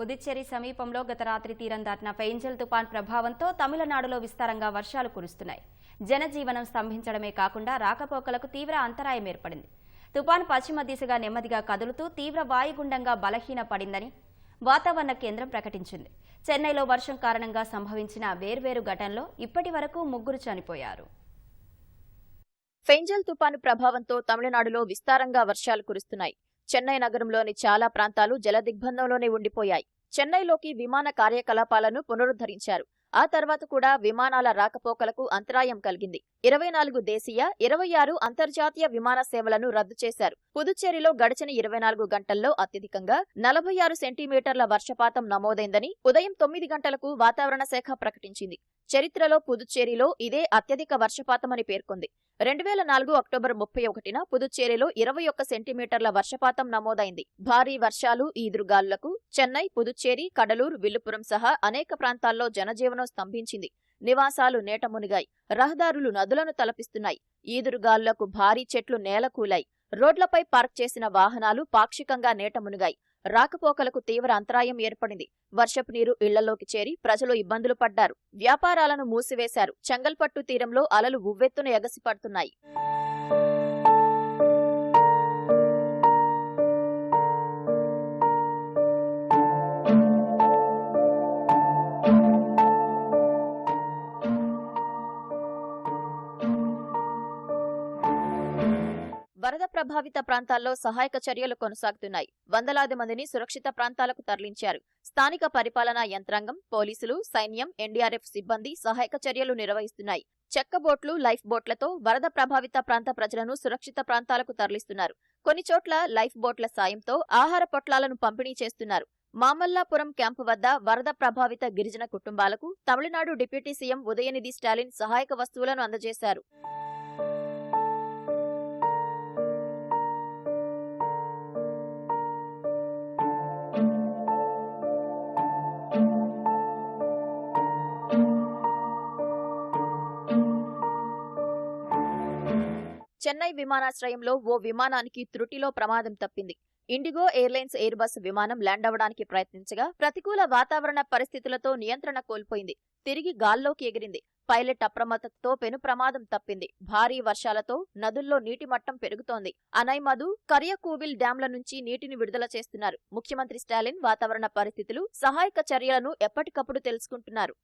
పుదుచ్చేరి సమీపంలో గత రాత్రి తీరం దాటిన ఫెయింజల్ తుపాన్ ప్రభావంతో తమిళనాడులో విస్తారంగా వర్షాలు కురుస్తున్నాయి. జనజీవనం స్తంభించడమే కాకుండా రాకపోకలకు తీవ్ర అంతరాయం ఏర్పడింది. తుపాన్ పశ్చిమ దిశగా నెమ్మదిగా కదులుతూ తీవ్ర వాయుగుండంగా బలహీనపడిందని వాతావరణ కేంద్రం ప్రకటించింది. చెన్నైలో వర్షం కారణంగా సంభవించిన వేర్వేరు ఘటనలో ఇప్పటి వరకు 3 చనిపోయారు. ఫెయింజల్ తుపాను ప్రభావంతో తమిళనాడులో విస్తారంగా వర్షాలు కురుస్తున్నాయి. చెన్నై నగరంలోని చాలా ప్రాంతాలు జలదిగ్బంధంలోనే ఉండిపోయాయి. చెన్నైలోకి విమాన కార్యకలాపాలను పునరుద్ధరించారు. ఆ తర్వాత కూడా విమానాల రాకపోకలకు అంతరాయం కలిగింది. 24 దేశీయ, 26 అంతర్జాతీయ విమాన సేవలను రద్దు చేశారు. పుదుచ్చేరిలో గడిచిన 24 గంటల్లో అత్యధికంగా 46 సెంటీమీటర్ల వర్షపాతం నమోదైందని ఉదయం 9 గంటలకు వాతావరణ శాఖ ప్రకటించింది. చరిత్రలో పుదుచ్చేరిలో ఇదే అత్యధిక వర్షపాతమని పేర్కొంది. 2004 అక్టోబర్ 31న పుదుచ్చేరిలో 21 సెంటీమీటర్ల వర్షపాతం నమోదైంది. భారీ వర్షాలు, ఈదురుగాలులకు చెన్నై, పుదుచ్చేరి, కడలూరు, విల్లుపురం సహా అనేక ప్రాంతాల్లో జనజీవనం స్తంభించింది. నివాసాలు నేట మునిగాయి. రహదారులు నదులను తలపిస్తున్నాయి. ఈదురుగాలులకు భారీ చెట్లు నేలకూలాయి. రోడ్లపై పార్క్ చేసిన వాహనాలు పాక్షికంగా నేట మునిగాయి. రాకపోకలకు తీవ్ర అంతరాయం ఏర్పడింది. వర్షపు నీరు ఇళ్లలోకి చేరి ప్రజలు ఇబ్బందులు పడ్డారు. వ్యాపారాలను మూసివేశారు. చెంగల్పట్టు తీరంలో అలలు ఉవ్వెత్తున ఎగసిపడుతున్నాయి. వరద ప్రభావిత ప్రాంతాల్లో సహాయక చర్యలు కొనసాగుతున్నాయి. వందలాది మందిని సురక్షిత ప్రాంతాలకు తరలించారు. స్థానిక పరిపాలనా యంత్రాంగం, పోలీసులు, సైన్యం, ఎన్డీఆర్ఎఫ్ సిబ్బంది సహాయక చర్యలు నిర్వహిస్తున్నాయి. చెక్క బోట్లు, లైఫ్ బోట్లతో వరద ప్రభావిత ప్రాంత ప్రజలను సురక్షిత ప్రాంతాలకు తరలిస్తున్నారు. కొన్ని చోట్ల లైఫ్ బోట్ల సాయంతో ఆహార పొట్లాలను పంపిణీ చేస్తున్నారు. మామల్లాపురం క్యాంపు వద్ద వరద ప్రభావిత గిరిజన కుటుంబాలకు తమిళనాడు డిప్యూటీ సీఎం ఉదయనిధి స్టాలిన్ సహాయక వస్తువులను అందజేశారు. చెన్నై విమానాశ్రయంలో ఓ విమానానికి త్రుటిలో ప్రమాదం తప్పింది. ఇండిగో ఎయిర్లైన్స్ ఎయిర్ బస్ విమానం ల్యాండ్ అవ్వడానికి ప్రయత్నించగా ప్రతికూల వాతావరణ పరిస్థితులతో నియంత్రణ కోల్పోయింది. తిరిగి గాల్లోకి ఎగిరింది. పైలట్ అప్రమత్తతో పెను ప్రమాదం తప్పింది. భారీ వర్షాలతో నదుల్లో నీటి మట్టం పెరుగుతోంది. అనైమదు, కరియకూవిల్ డ్యాంల నుంచి నీటిని విడుదల చేస్తున్నారు. ముఖ్యమంత్రి స్టాలిన్ వాతావరణ పరిస్థితులు, సహాయక చర్యలను ఎప్పటికప్పుడు తెలుసుకుంటున్నారు.